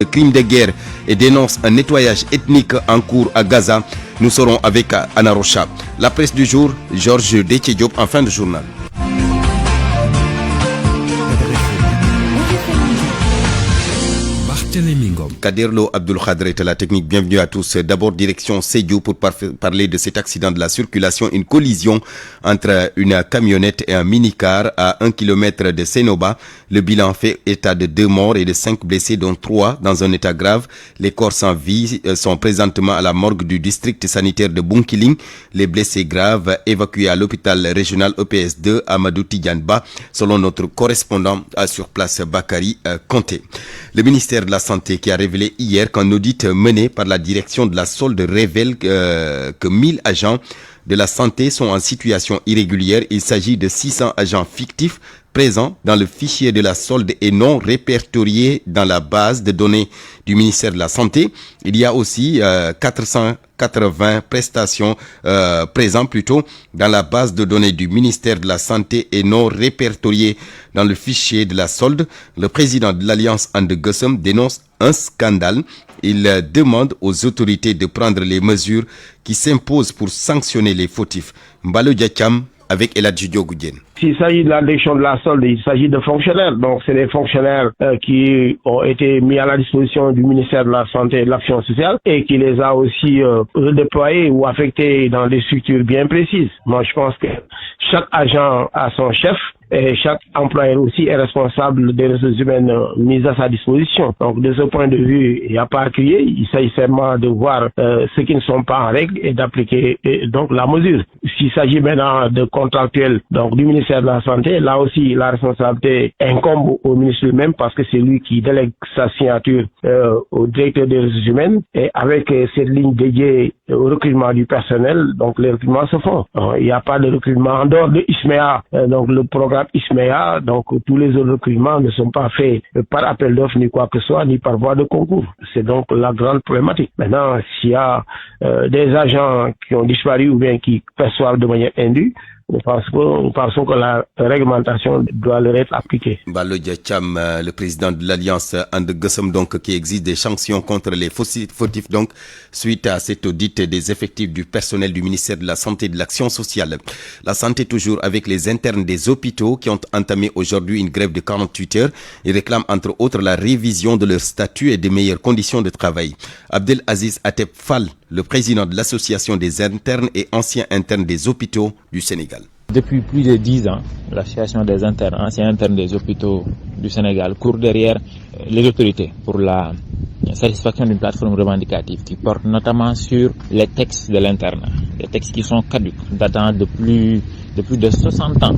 de crimes de guerre et dénonce un nettoyage ethnique en cours à Gaza. Nous serons avec Anna Rocha. La presse du jour, Georges Déthié Diop en fin de journal. Kaderlo Abdul Khadr est à la technique. Bienvenue à tous. D'abord, direction Sédhiou pour parler de cet accident de la circulation. Une collision entre une camionnette et un minicar à 1 km de Sénoba. Le bilan fait état de 2 morts et de 5 blessés, dont 3 dans un état grave. Les corps sans vie sont présentement à la morgue du district sanitaire de Bunkiling. Les blessés graves évacués à l'hôpital régional EPS 2 Amadou Tidiane-Ba, selon notre correspondant sur place Bakary Conté. Le ministère de la Santé qui a révélé hier qu'un audit mené par la direction de la solde révèle que 1000 agents de la santé sont en situation irrégulière. Il s'agit de 600 agents fictifs présents dans le fichier de la solde et non répertoriés dans la base de données du ministère de la Santé. Il y a aussi 480 prestations présentes dans la base de données du ministère de la Santé et non répertoriées dans le fichier de la solde. Le président de l'Alliance And Gueusseum dénonce un scandale. Il demande aux autorités de prendre les mesures qui s'imposent pour sanctionner les fautifs. Mbalo Diacham avec Eladji Diogoudien. S'il s'agit de la direction de la solde, il s'agit de fonctionnaires. Donc, c'est des fonctionnaires qui ont été mis à la disposition du ministère de la Santé et de l'Action sociale et qui les a aussi redéployés ou affectés dans des structures bien précises. Moi, je pense que chaque agent a son chef et chaque employeur aussi est responsable des ressources humaines mises à sa disposition. Donc, de ce point de vue, il n'y a pas à crier. Il s'agit seulement de voir ceux qui ne sont pas en règle et d'appliquer donc la mesure. S'il s'agit maintenant de contractuels, donc du ministère de la Santé, là aussi, la responsabilité incombe au ministre lui-même parce que c'est lui qui délègue sa signature au directeur des ressources humaines et avec cette ligne dédiée au recrutement du personnel, donc les recrutements se font. Il n'y a pas de recrutement en dehors de ISMEA, donc le programme ISMEA, donc tous les autres recrutements ne sont pas faits par appel d'offres ni quoi que ce soit, ni par voie de concours. C'est donc la grande problématique. Maintenant, s'il y a des agents qui ont disparu ou bien qui perçoivent de manière indue, nous pensons que la réglementation doit leur être appliquée. Mbalo Diacham, le président de l'Alliance And Gueusseum, donc, qui exige des sanctions contre les fautifs, donc, suite à cet audit des effectifs du personnel du ministère de la Santé et de l'Action sociale. La santé toujours avec les internes des hôpitaux qui ont entamé aujourd'hui une grève de 48 heures. Ils réclament entre autres la révision de leur statut et de meilleures conditions de travail. Abdel Aziz Atep Fall, le président de l'association des internes et anciens internes des hôpitaux du Sénégal. Depuis plus de 10 ans, l'association des internes, anciens internes des hôpitaux du Sénégal court derrière les autorités pour la satisfaction d'une plateforme revendicative qui porte notamment sur les textes de l'internat, des textes qui sont caducs, datant de plus de 60 ans,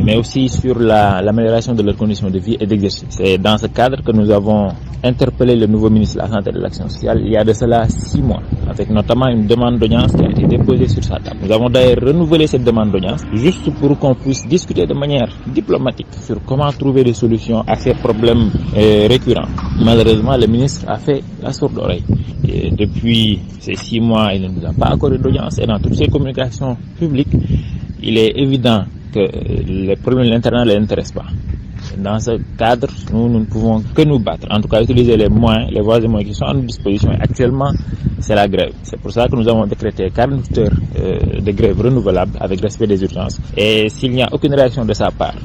mais aussi sur l'amélioration de leurs conditions de vie et d'exercice. C'est dans ce cadre que nous avons interpellé le nouveau ministre de la Santé et de l'Action sociale il y a de cela 6 mois, avec notamment une demande d'audience qui a été déposée sur sa table. Nous avons d'ailleurs renouvelé cette demande d'audience juste pour qu'on puisse discuter de manière diplomatique sur comment trouver des solutions à ces problèmes récurrents. Malheureusement, le ministre a fait la sourde oreille. Et depuis ces 6 mois, il ne nous a pas accordé d'audience et dans toutes ses communications publiques, il est évident que les problèmes de l'internat ne l'intéressent pas. Dans ce cadre, nous ne pouvons que nous battre, en tout cas utiliser les moyens, les voies et moyens qui sont à notre disposition. Et actuellement, c'est la grève. C'est pour ça que nous avons décrété 48 heures de grève renouvelable avec respect des urgences. Et s'il n'y a aucune réaction de sa part,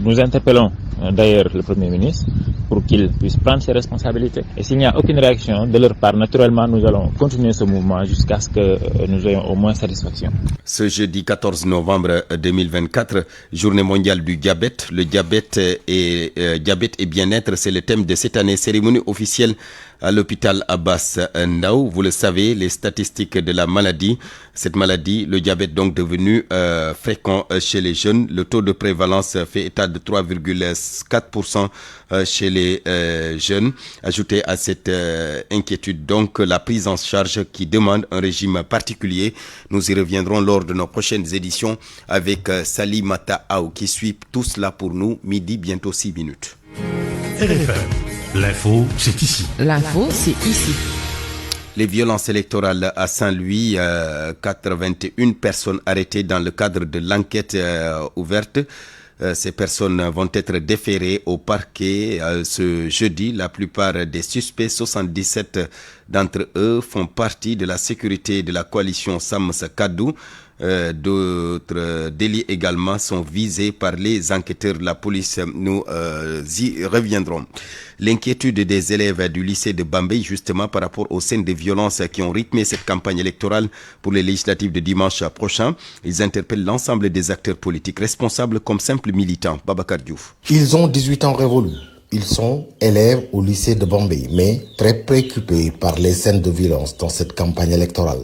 nous interpellons d'ailleurs le Premier ministre pour qu'il puisse prendre ses responsabilités. Et s'il n'y a aucune réaction de leur part, naturellement, nous allons continuer ce mouvement jusqu'à ce que nous ayons au moins satisfaction. Ce jeudi 14 novembre 2024, journée mondiale du diabète. Le diabète et bien-être, c'est le thème de cette année. Cérémonie officielle à l'hôpital Abbas Ndao. Vous le savez, les statistiques de la maladie. Cette maladie, le diabète donc devenu fréquent chez les jeunes. Le taux de prévalence fait état de 3,4% chez les jeunes. Ajouté à cette inquiétude, donc, la prise en charge qui demande un régime particulier. Nous y reviendrons lors de nos prochaines éditions avec Salimata Aou qui suit tout cela pour nous. Midi, bientôt 6 minutes. RFM. L'info, c'est ici. L'info, c'est ici. Les violences électorales à Saint-Louis, 81 personnes arrêtées dans le cadre de l'enquête ouverte Ces personnes vont être déférées au parquet ce jeudi. La plupart des suspects, 77 d'entre eux, font partie de la sécurité de la coalition Sam Sa Kàddu. D'autres délits également sont visés par les enquêteurs de la police. Nous y reviendrons. L'inquiétude des élèves du lycée de Bambey, justement par rapport aux scènes de violence qui ont rythmé cette campagne électorale pour les législatives de dimanche prochain. Ils interpellent l'ensemble des acteurs politiques responsables comme simples militants. Babacar Diouf. Ils ont 18 ans révolus. Ils sont élèves au lycée de Bambey, mais très préoccupés par les scènes de violence dans cette campagne électorale.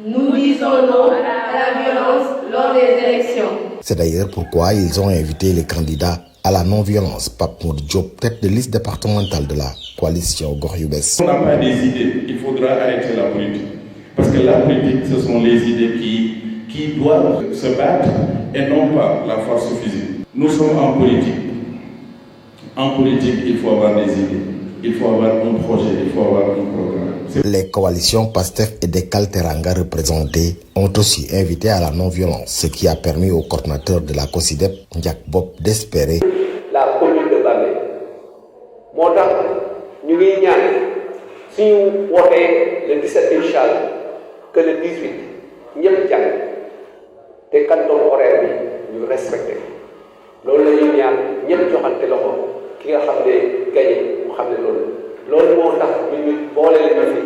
Nous disons non à la violence lors des élections. C'est d'ailleurs pourquoi ils ont invité les candidats à la non-violence. Pape Modou Diop, tête de liste départementale de la coalition Gox Yu Bess. On n'a pas des idées, il faudra arrêter la politique. Parce que la politique, ce sont les idées qui doivent se battre et non pas la force physique. Nous sommes en politique. En politique, il faut avoir des idées, il faut avoir un projet, il faut avoir un programme. Les coalitions PASTEF et Dekkal Teranga représentées ont aussi invité à la non-violence, ce qui a permis au coordinateur de la COSYDEP, Ndiak Bob, d'espérer la commune de Bambey. Moo tax ñu ngi ñaan suñu wootee le 17 inchallah que le 18 ñëpp jàng te canton horaire bi ñu respecté loolu la ñuy ñaan ñëpp joxante loxo ki nga xam ne gañe mu xam ne loolu moo tax ñu boole leen fi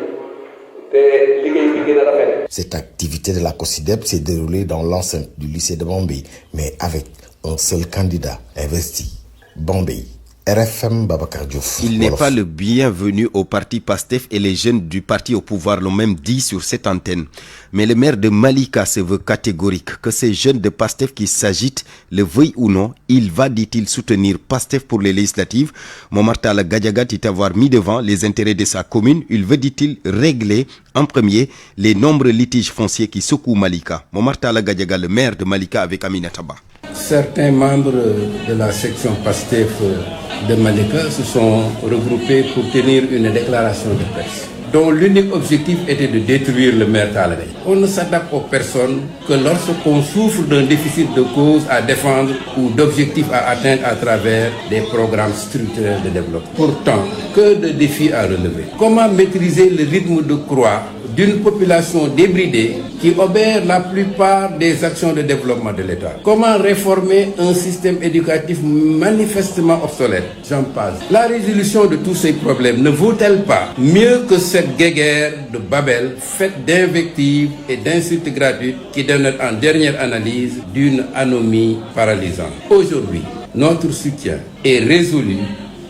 te liggéey bi gën a rafet. Cette activité de la COSYDEP s'est déroulée dans l'enceinte du lycée de Bambey, mais avec un seul candidat investi. Bambey. RFM Babacar Diouf. Il n'est pas le bienvenu au parti PASTEF et les jeunes du parti au pouvoir l'ont même dit sur cette antenne. Mais le maire de Malika se veut catégorique que ces jeunes de PASTEF qui s'agitent, le veuillent ou non, il va, dit-il, soutenir PASTEF pour les législatives. Momar Talla Gadiaga dit avoir mis devant les intérêts de sa commune. Il veut, dit-il, régler en premier les nombreux litiges fonciers qui secouent Malika. Momar Talla Gadiaga, le maire de Malika avec Aminata Ba. Certains membres de la section PASTEF de Malika se sont regroupés pour tenir une déclaration de presse dont l'unique objectif était de détruire le maire Talla Gaye. On ne s'attaque aux personnes que lorsqu'on souffre d'un déficit de cause à défendre ou d'objectifs à atteindre à travers des programmes structurels de développement. Pourtant, que de défis à relever. Comment maîtriser le rythme de croix d'une population débridée qui obère la plupart des actions de développement de l'État? Comment réformer un système éducatif manifestement obsolète? J'en passe. La résolution de tous ces problèmes ne vaut-elle pas mieux que cette guéguerre de Babel faite d'invectives et d'insultes gratuites qui donnent en dernière analyse d'une anomie paralysante? Aujourd'hui, notre soutien est résolu,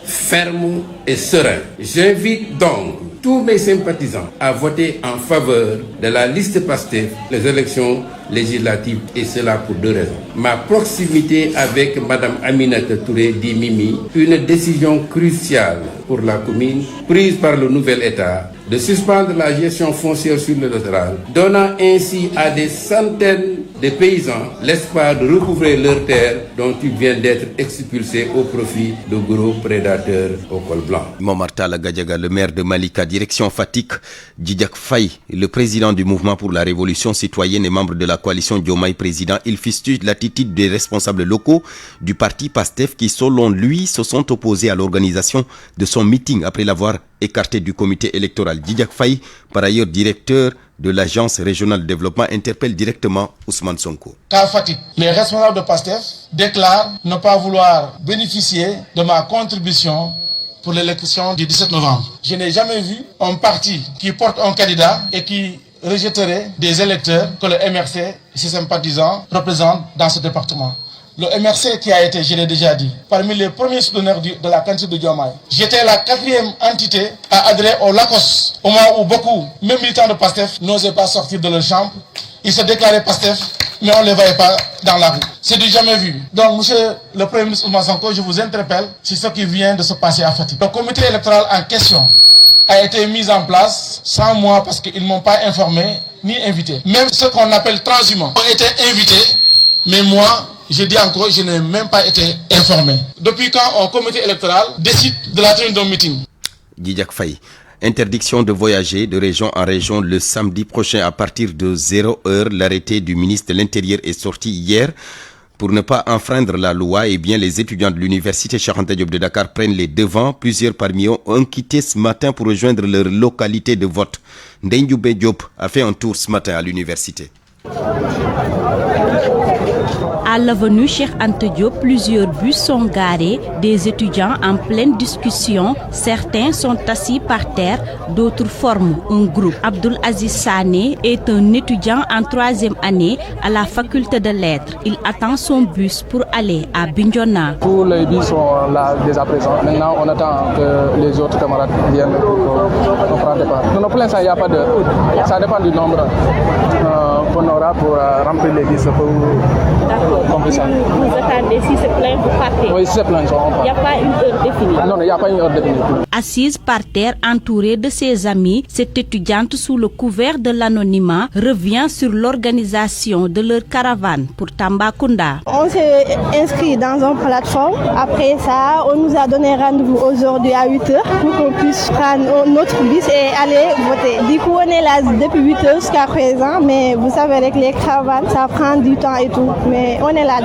ferme et serein. J'invite donc tous mes sympathisants à voter en faveur de la liste PASTEF les élections législatives, et cela pour deux raisons. Ma proximité avec Madame Aminata Touré dit Mimi, une décision cruciale pour la commune prise par le nouvel État de suspendre la gestion foncière sur le littoral, donnant ainsi à des centaines de paysans l'espoir de recouvrer leurs terres dont ils viennent d'être expulsés au profit de gros prédateurs au col blanc. Momar Talla Gadiaga, le maire de Malika, direction Fatick. Djidiack Faye, le président du mouvement pour la révolution citoyenne et membre de la coalition Diomaye président, il fustige l'attitude des responsables locaux du parti PASTEF qui, selon lui, se sont opposés à l'organisation de son meeting après l'avoir écarté du comité électoral. Djidiack Faye, par ailleurs directeur de l'agence régionale de développement, interpelle directement Ousmane Sonko. Car Fatick, les responsables de PASTEF déclarent ne pas vouloir bénéficier de ma contribution pour l'élection du 17 novembre. Je n'ai jamais vu un parti qui porte un candidat et qui rejetterait des électeurs que le MRC et ses sympathisants représentent dans ce département. Le MRC qui a été, je l'ai déjà dit, parmi les premiers souteneurs de la candidature de Diomaye. J'étais la 4e entité à adhérer au LACOS, au moment où beaucoup, même militants de PASTEF, n'osaient pas sortir de leur chambre. Ils se déclaraient PASTEF, mais on ne les voyait pas dans la rue. C'est du jamais vu. Donc, monsieur le Premier ministre Ousmane Sonko, je vous interpelle sur ce qui vient de se passer à Fatick. Le comité électoral en question a été mis en place sans moi parce qu'ils ne m'ont pas informé ni invité. Même ceux qu'on appelle transhumants ont été invités, mais moi, je dis encore, je n'ai même pas été informé. Depuis quand un comité électoral décide de la tenue d'un meeting? Djidiack Faye. Interdiction de voyager de région en région le samedi prochain à partir de 0h. L'arrêté du ministre de l'Intérieur est sorti hier. Pour ne pas enfreindre la loi, les étudiants de l'université Cheikh Anta Diop de Dakar prennent les devants. Plusieurs parmi eux ont quitté ce matin pour rejoindre leur localité de vote. Ndendjoube Diop a fait un tour ce matin à l'université. À l'avenue Cheikh Anta Diop, plusieurs bus sont garés, des étudiants en pleine discussion. Certains sont assis par terre, d'autres forment un groupe. Abdoul Aziz Sané est un étudiant en 3e année à la faculté de lettres. Il attend son bus pour aller à Bignona. Tous les bus sont là dès à présent. Maintenant, on attend que les autres camarades viennent pour prendre départ. Non, pour l'instant, il n'y a pas de... Ça dépend du nombre qu'on aura pour remplir les bus. Vous attendez, si c'est plein, vous partez. Oui, si c'est plein, on part. Il n'y a pas une heure définie. Non, il n'y a pas une heure définie. Assise par terre, entourée de ses amis, cette étudiante sous le couvert de l'anonymat revient sur l'organisation de leur caravane pour Tambacounda. On s'est inscrit dans une plateforme. Après ça, on nous a donné rendez-vous aujourd'hui à 8h pour qu'on puisse prendre notre bus et aller voter. Du coup, on est là depuis 8h jusqu'à présent, mais vous savez, avec les caravanes, ça prend du temps et tout. Mais on est là,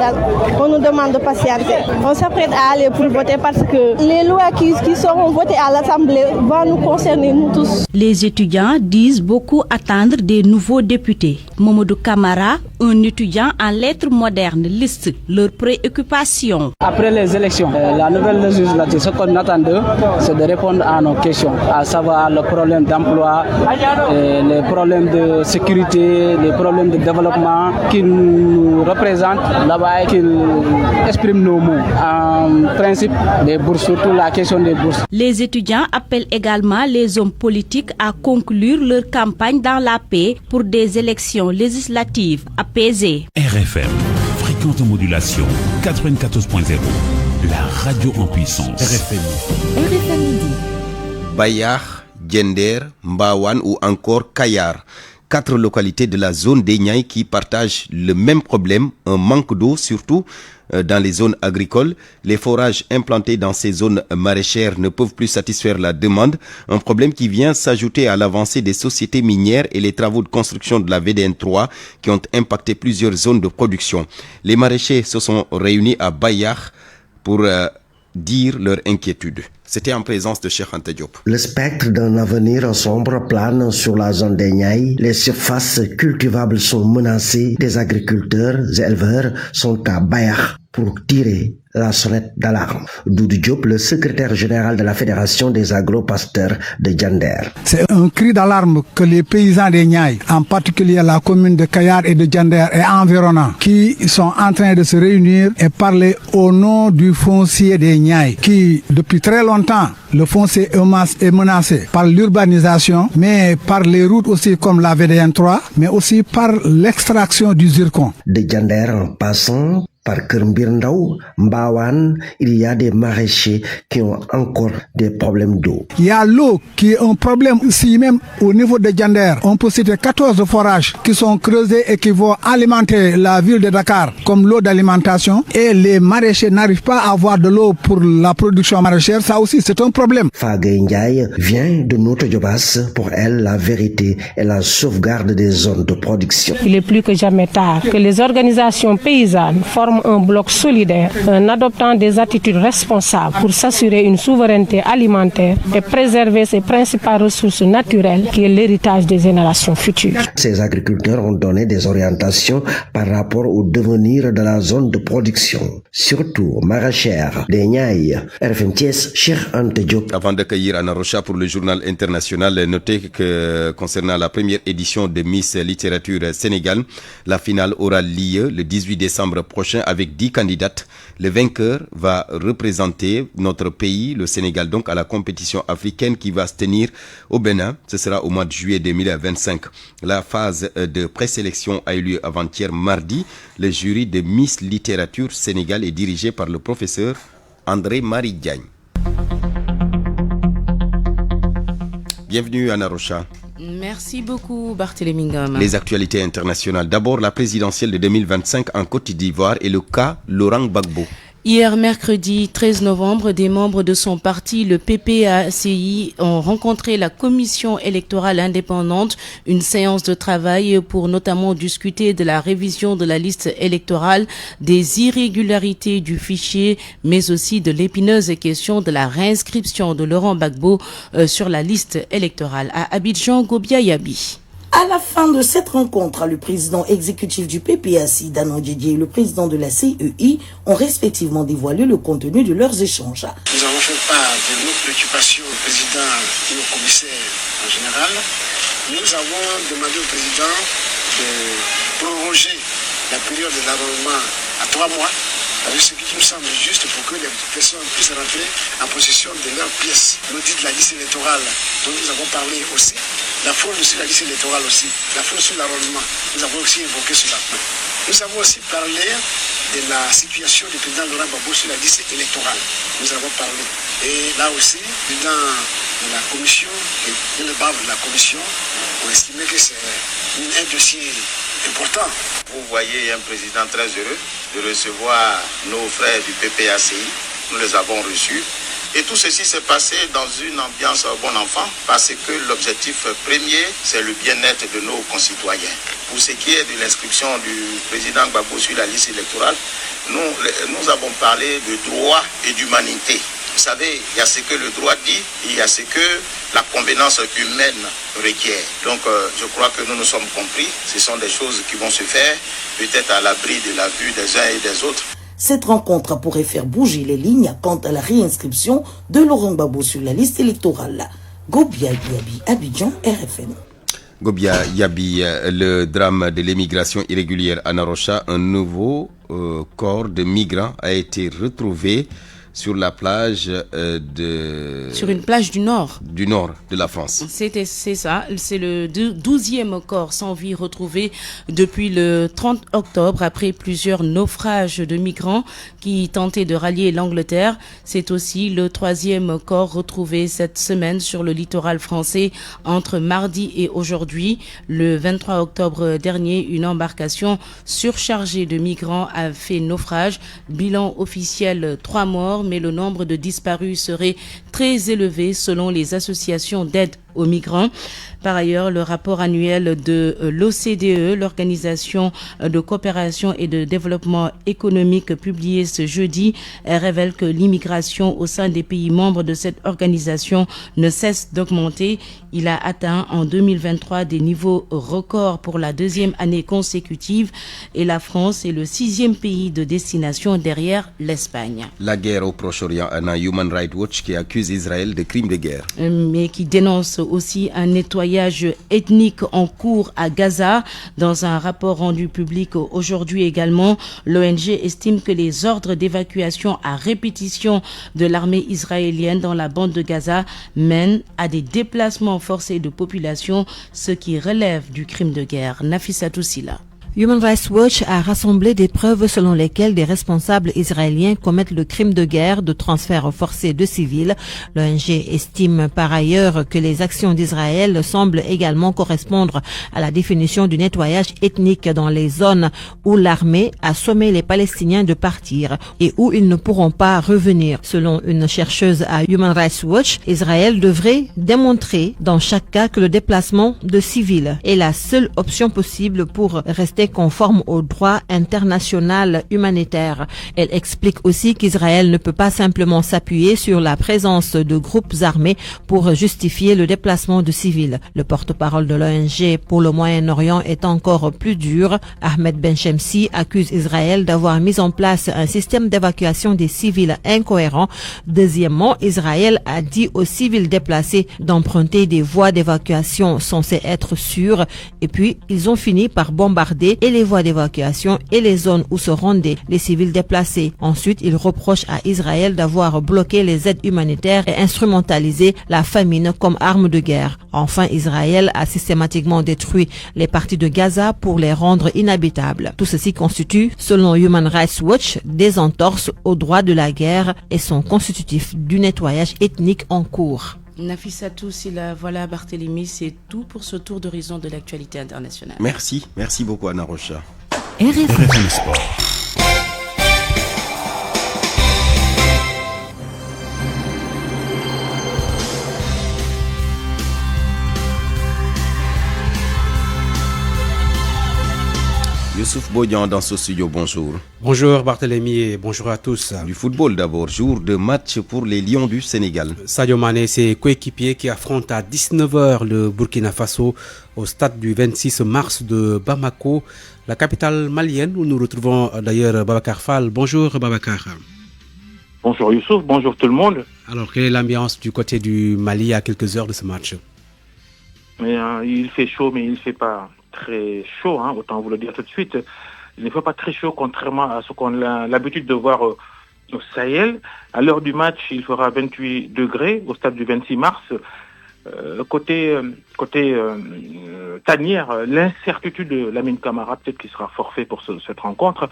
on nous demande de patienter. On s'apprête à aller pour voter parce que les lois qui seront votées à l'Assemblée vont nous concerner, nous tous. Les étudiants disent beaucoup attendre des nouveaux députés. Momodou Kamara, un étudiant en lettres modernes, liste leurs préoccupations. Après les élections, la nouvelle législature, ce qu'on attend d'eux, c'est de répondre à nos questions, à savoir le problème d'emploi, les problèmes de sécurité, les problèmes de développement qui nous représentent là-bas et qui expriment nos mots. En principe, des bourses, surtout la question des bourses. Les étudiants appellent également les hommes politiques à conclure leur campagne dans la paix pour des élections législatives apaisées. RFM, fréquente modulation 94.0, la radio en puissance. RFM Midi. Bayar, Diender, Mbawan ou encore Kayar. 4 localités de la zone des Niayes qui partagent le même problème, un manque d'eau surtout dans les zones agricoles. Les forages implantés dans ces zones maraîchères ne peuvent plus satisfaire la demande, un problème qui vient s'ajouter à l'avancée des sociétés minières et les travaux de construction de la VDN 3 qui ont impacté plusieurs zones de production. Les maraîchers se sont réunis à Bayar pour dire leur inquiétude. C'était en présence de Cheikh Anta Diop. Le spectre d'un avenir sombre plane sur la zone des Niayes. Les surfaces cultivables sont menacées. Des agriculteurs et éleveurs sont à Bayar pour tirer la sonnette d'alarme. Doudou Diop, le secrétaire général de la Fédération des agro-pasteurs de Diender. C'est un cri d'alarme que les paysans des Niayes, en particulier la commune de Kayar et de Diender et environnants, qui sont en train de se réunir et parler au nom du foncier des Niayes, qui depuis très longtemps, le foncier est menacé par l'urbanisation, mais par les routes aussi comme la VDN 3, mais aussi par l'extraction du zircon. De Diender en passant par Kermbirndao, Mbawan, il y a des maraîchers qui ont encore des problèmes d'eau. Il y a l'eau qui est un problème ici même au niveau de Diender. On peut citer 14 forages qui sont creusés et qui vont alimenter la ville de Dakar comme l'eau d'alimentation. Et les maraîchers n'arrivent pas à avoir de l'eau pour la production maraîchère. Ça aussi, c'est un problème. Fagay Ndiaye vient de Notto Diobass. Pour elle, la vérité est la sauvegarde des zones de production. Il est plus que jamais tard que les organisations paysannes forment un bloc solidaire en adoptant des attitudes responsables pour s'assurer une souveraineté alimentaire et préserver ses principales ressources naturelles qui est l'héritage des générations futures. Ces agriculteurs ont donné des orientations par rapport au devenir de la zone de production, surtout maraîchère des Niayes. RFM Thiès, Cheikh Anta Diop. Avant d'accueillir Anna Rocha pour le journal international, notez que concernant la première édition de Miss Littérature Sénégal, la finale aura lieu le 18 décembre prochain avec 10 candidates. Le vainqueur va représenter notre pays, le Sénégal, donc à la compétition africaine qui va se tenir au Bénin. Ce sera au mois de juillet 2025. La phase de présélection a eu lieu avant-hier mardi. Le jury de Miss Littérature Sénégal est dirigé par le professeur André-Marie Diagne. Bienvenue Anna Rocha. Merci beaucoup Barthélémy Ngom. Les actualités internationales. D'abord, la présidentielle de 2025 en Côte d'Ivoire et le cas Laurent Gbagbo. Hier, mercredi 13 novembre, des membres de son parti, le PPACI, ont rencontré la commission électorale indépendante, une séance de travail pour notamment discuter de la révision de la liste électorale, des irrégularités du fichier, mais aussi de l'épineuse question de la réinscription de Laurent Gbagbo sur la liste électorale. À Abidjan, Gobia Yabi. À la fin de cette rencontre, le président exécutif du PPACI, Danon Didier, et le président de la CEI ont respectivement dévoilé le contenu de leurs échanges. Nous avons fait part de nos préoccupations au président et au commissaire en général. Nous avons demandé au président de proroger la période de l'enrôlement à 3 mois, avec ce qui nous semble juste pour que les personnes puissent rentrer en possession de leurs pièces. L'audit de la liste électorale dont nous avons parlé aussi, la fraude sur la liste électorale aussi, la fraude sur l'enrôlement, nous avons aussi évoqué cela. Nous avons aussi parlé de la situation du président Laurent Gbagbo sur la liste électorale. Nous avons parlé. Et là aussi, le président de la commission et le membre de la commission ont estimé que c'est un dossier important. Vous voyez un président très heureux de recevoir nos frères du PPACI. Nous les avons reçus. Et tout ceci s'est passé dans une ambiance bon enfant parce que l'objectif premier, c'est le bien-être de nos concitoyens. Pour ce qui est de l'inscription du président Gbagbo sur la liste électorale, nous avons parlé de droit et d'humanité. Vous savez, il y a ce que le droit dit, il y a ce que la convenance humaine requiert. Donc, je crois que nous nous sommes compris. Ce sont des choses qui vont se faire, peut-être à l'abri de la vue des uns et des autres. Cette rencontre pourrait faire bouger les lignes quant à la réinscription de Laurent Gbagbo sur la liste électorale. Gobia Yabi, Abidjan, RFM. Gobia Yabi, le drame de l'émigration irrégulière à Narocha, un nouveau corps de migrants a été retrouvé sur la plage sur une plage du nord de la France. C'est ça, c'est le 12e corps sans vie retrouvé depuis le 30 octobre après plusieurs naufrages de migrants qui tentaient de rallier l'Angleterre. C'est aussi le 3e corps retrouvé cette semaine sur le littoral français entre mardi et aujourd'hui. Le 23 octobre dernier, une embarcation surchargée de migrants a fait naufrage. Bilan officiel 3 morts, mais le nombre de disparus serait très élevé selon les associations d'aide aux migrants. Par ailleurs, le rapport annuel de l'OCDE, l'Organisation de coopération et de développement économique, publié ce jeudi, révèle que l'immigration au sein des pays membres de cette organisation ne cesse d'augmenter. Il a atteint en 2023 des niveaux records pour la 2e année consécutive et la France est le 6e pays de destination derrière l'Espagne. La guerre au Proche-Orient, un Human Rights Watch qui accuse Israël de crimes de guerre. Mais qui dénonce aussi un nettoyage ethnique en cours à Gaza. Dans un rapport rendu public aujourd'hui également, l'ONG estime que les ordres d'évacuation à répétition de l'armée israélienne dans la bande de Gaza mènent à des déplacements forcés de population, ce qui relève du crime de guerre. Nafissatou Silla. Human Rights Watch a rassemblé des preuves selon lesquelles des responsables israéliens commettent le crime de guerre de transfert forcé de civils. L'ONG estime par ailleurs que les actions d'Israël semblent également correspondre à la définition du nettoyage ethnique dans les zones où l'armée a sommé les Palestiniens de partir et où ils ne pourront pas revenir. Selon une chercheuse à Human Rights Watch, Israël devrait démontrer dans chaque cas que le déplacement de civils est la seule option possible pour rester conforme au droit international humanitaire. Elle explique aussi qu'Israël ne peut pas simplement s'appuyer sur la présence de groupes armés pour justifier le déplacement de civils. Le porte-parole de l'ONG pour le Moyen-Orient est encore plus dur. Ahmed Benchemsi accuse Israël d'avoir mis en place un système d'évacuation des civils incohérent. Deuxièmement, Israël a dit aux civils déplacés d'emprunter des voies d'évacuation censées être sûres et puis ils ont fini par bombarder et les voies d'évacuation et les zones où se rendaient les civils déplacés. Ensuite, il reproche à Israël d'avoir bloqué les aides humanitaires et instrumentalisé la famine comme arme de guerre. Enfin, Israël a systématiquement détruit les parties de Gaza pour les rendre inhabitables. Tout ceci constitue, selon Human Rights Watch, des entorses au droit de la guerre et sont constitutifs du nettoyage ethnique en cours. Nafissatou Silla, voilà Barthélémy, c'est tout pour ce tour d'horizon de l'actualité internationale. Merci beaucoup Anna Rocha. RFM Sport. Youssouf Bodian dans ce studio, bonjour. Bonjour Barthélémy et bonjour à tous. Du football d'abord, jour de match pour les Lions du Sénégal. Sadio Mané et ses coéquipiers qui affrontent à 19h le Burkina Faso au stade du 26 mars de Bamako, la capitale malienne où nous retrouvons d'ailleurs Babacar Fall. Bonjour Babacar. Bonjour Youssouf, bonjour tout le monde. Alors quelle est l'ambiance du côté du Mali à quelques heures de ce match? Il fait chaud mais il ne fait pas très chaud, autant vous le dire tout de suite. Il ne fait pas très chaud contrairement à ce qu'on a l'habitude de voir au Sahel. À l'heure du match, il fera 28 degrés au stade du 26 mars. Côté tanière, l'incertitude de Lamine Camara, peut-être qu'il sera forfait pour cette rencontre.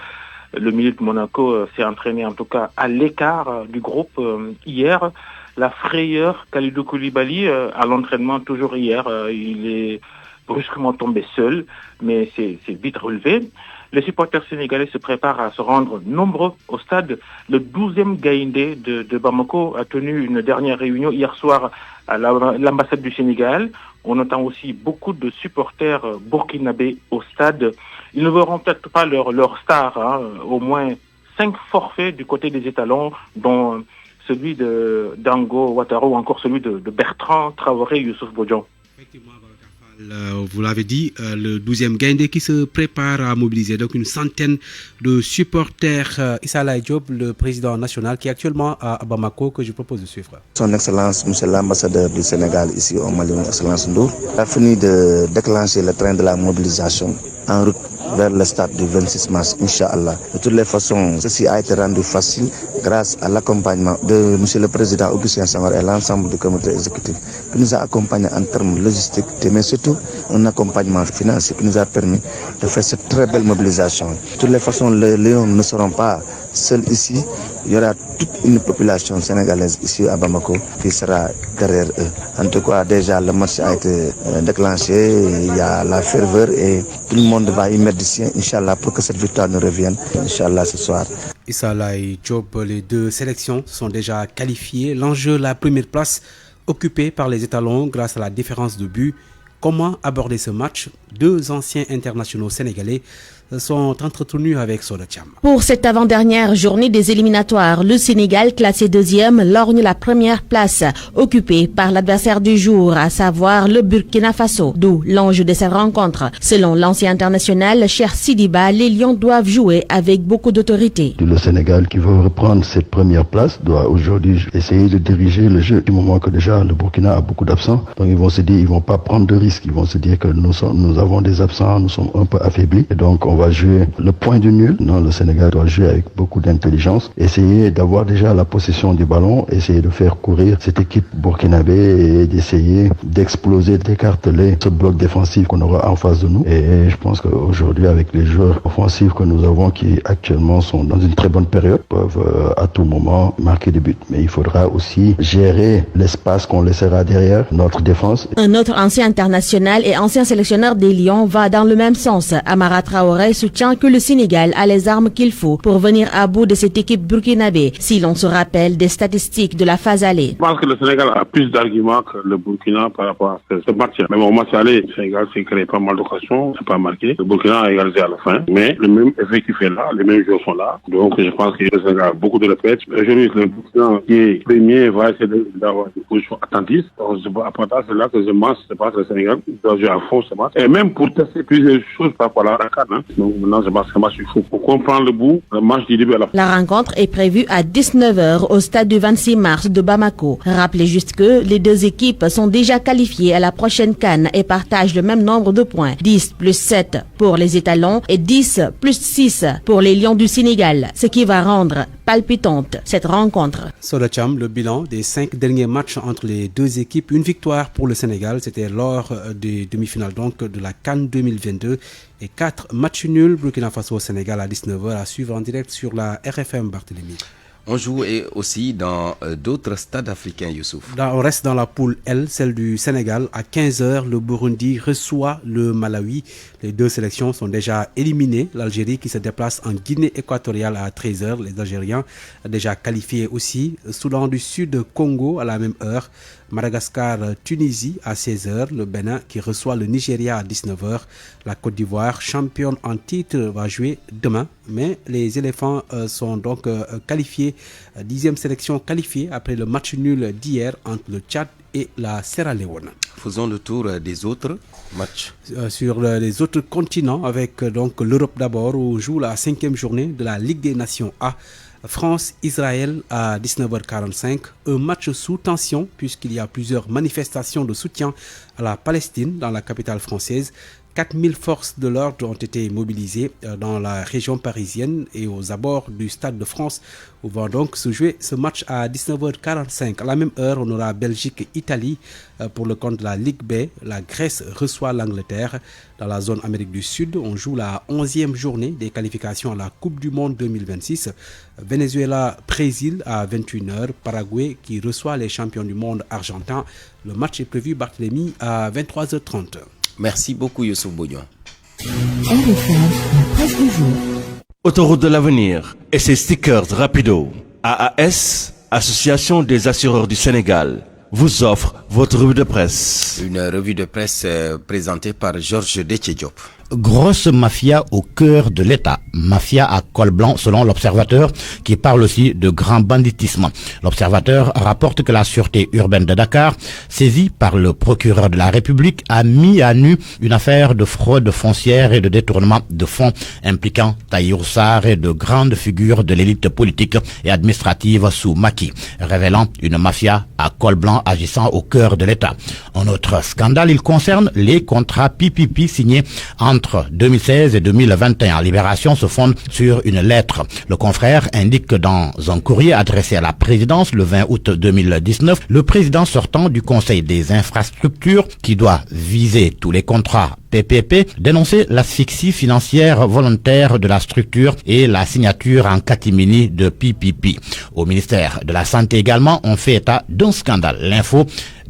Le milieu de Monaco s'est entraîné en tout cas à l'écart du groupe hier. La frayeur, Kalidou Koulibaly à l'entraînement toujours hier, il est brusquement tombé seul, mais c'est vite relevé. Les supporters sénégalais se préparent à se rendre nombreux au stade. Le 12e Gaïndé de Bamako a tenu une dernière réunion hier soir à l'ambassade du Sénégal. On entend aussi beaucoup de supporters burkinabés au stade. Ils ne verront peut-être pas leur star, au moins 5 forfaits du côté des étalons, dont celui de Dango Ouattara ou encore celui de Bertrand Traoré, Youssouf Bodian. Vous l'avez dit, le 12e Gaïndé qui se prépare à mobiliser donc une centaine de supporters. Issa Laye Diop, le président national qui est actuellement à Bamako, que je propose de suivre. Son Excellence, Monsieur l'ambassadeur du Sénégal ici au Mali, Excellence Ndour, a fini de déclencher le train de la mobilisation en route vers le stade du 26 mars, Inch'Allah. De toutes les façons, ceci a été rendu facile grâce à l'accompagnement de Monsieur le Président Augustin Senghor et l'ensemble du comité exécutif qui nous a accompagnés en termes logistiques, mais surtout un accompagnement financier qui nous a permis de faire cette très belle mobilisation. De toutes les façons, les Lions ne seront pas seuls ici. Il y aura toute une population sénégalaise ici à Bamako qui sera derrière eux. En tout cas, déjà, le match a été déclenché, il y a la ferveur et tout le monde va y mettre du sien, Inch'Allah, pour que cette victoire nous revienne, Inch'Allah, ce soir. Issa Laye Diop, les deux sélections sont déjà qualifiées. L'enjeu, la première place occupée par les étalons grâce à la différence de but. Comment aborder ce match? Deux anciens internationaux sénégalais sont entretenus avec Soda Thiam. Pour cette avant-dernière journée des éliminatoires, le Sénégal, classé deuxième, lorgne la première place, occupée par l'adversaire du jour, à savoir le Burkina Faso, d'où l'enjeu de cette rencontre. Selon l'ancien international Cheikh Sidiba, les Lions doivent jouer avec beaucoup d'autorité. Le Sénégal, qui veut reprendre cette première place, doit aujourd'hui essayer de diriger le jeu, du moment que déjà le Burkina a beaucoup d'absents. Donc ils vont se dire, ils vont pas prendre de risques, ils vont se dire que nous avons des absents, nous sommes un peu affaiblis, et donc on va jouer le point du nul. Non, le Sénégal doit jouer avec beaucoup d'intelligence, essayer d'avoir déjà la possession du ballon, essayer de faire courir cette équipe burkinabé et d'essayer d'exploser, d'écarteler ce bloc défensif qu'on aura en face de nous. Et je pense qu'aujourd'hui, avec les joueurs offensifs que nous avons qui actuellement sont dans une très bonne période, peuvent à tout moment marquer des buts. Mais il faudra aussi gérer l'espace qu'on laissera derrière notre défense. Un autre ancien international et ancien sélectionneur des Lions va dans le même sens. Amara Traoré soutient que le Sénégal a les armes qu'il faut pour venir à bout de cette équipe burkinabé, si l'on se rappelle des statistiques de la phase aller. Je pense que le Sénégal a plus d'arguments que le Burkina par rapport à ce match. Même au match aller, le Sénégal s'est créé pas mal d'occasions, c'est pas marqué. Le Burkina a égalisé à la fin, mais le même effectif est là, les mêmes joueurs sont là. Donc je pense que le Sénégal a beaucoup de répètes. Aujourd'hui, le Burkina qui est premier va essayer d'avoir une position attentive. À partir de là que je pense que le Sénégal doit jouer à fond ce match. Et même pour tester plusieurs choses par rapport à la CAN. Donc maintenant, je pense que il faut comprendre le bout, le match du début à la fin. La rencontre est prévue à 19h au stade du 26 mars de Bamako. Rappelez juste que les deux équipes sont déjà qualifiées à la prochaine CAN et partagent le même nombre de points. 10 plus 7 pour les étalons et 10 plus 6 pour les Lions du Sénégal. Ce qui va rendre palpitante cette rencontre. Soda Thiam, le bilan des 5 derniers matchs entre les deux équipes. Une victoire pour le Sénégal, c'était lors des demi-finales donc de la CAN 2022. Et 4 matchs nuls, Burkina Faso au Sénégal à 19h à suivre en direct sur la RFM Barthélémy. On joue aussi dans d'autres stades africains, Youssouf. On reste dans la poule L, celle du Sénégal. À 15h, le Burundi reçoit le Malawi. Les deux sélections sont déjà éliminées. L'Algérie qui se déplace en Guinée équatoriale à 13h. Les Algériens déjà qualifiés aussi. Soudan du Sud, Congo à la même heure. Madagascar-Tunisie à 16h, le Bénin qui reçoit le Nigeria à 19h. La Côte d'Ivoire, championne en titre, va jouer demain. Mais les éléphants sont donc qualifiés, 10e sélection qualifiée après le match nul d'hier entre le Tchad et la Sierra Leone. Faisons le tour des autres matchs. Sur les autres continents, avec donc l'Europe d'abord, où on joue la 5e journée de la Ligue des Nations A. France-Israël à 19h45, un match sous tension puisqu'il y a plusieurs manifestations de soutien à la Palestine dans la capitale française. 4000 forces de l'ordre ont été mobilisées dans la région parisienne et aux abords du Stade de France où va donc se jouer ce match à 19h45. À la même heure, on aura Belgique-Italie pour le compte de la Ligue B. La Grèce reçoit l'Angleterre. Dans la zone Amérique du Sud, on joue la 11e journée des qualifications à la Coupe du Monde 2026. Venezuela-Brésil à 21h. Paraguay qui reçoit les champions du monde argentins. Le match est prévu, Barthélemy, à 23h30. Merci beaucoup Youssouf Bougnon. Autoroute de l'avenir et ses stickers rapido. AAS, Association des assureurs du Sénégal, vous offre votre revue de presse. Une revue de presse présentée par Georges Déthié-Diop. Grosse mafia au cœur de l'État. Mafia à col blanc selon l'Observateur qui parle aussi de grand banditisme. L'Observateur rapporte que la sûreté urbaine de Dakar, saisie par le procureur de la République, a mis à nu une affaire de fraude foncière et de détournement de fonds impliquant Tahirou Sarr et de grandes figures de l'élite politique et administrative sous Macky, révélant une mafia à col blanc agissant au cœur de l'État. Un autre scandale, il concerne les contrats PPP signés entre 2016 et 2021. Libération se fonde sur une lettre. Le confrère indique que dans un courrier adressé à la présidence le 20 août 2019, le président sortant du Conseil des infrastructures, qui doit viser tous les contrats PPP, dénonçait l'asphyxie financière volontaire de la structure et la signature en catimini de PPP. Au ministère de la Santé également, on fait état d'un scandale. L'Info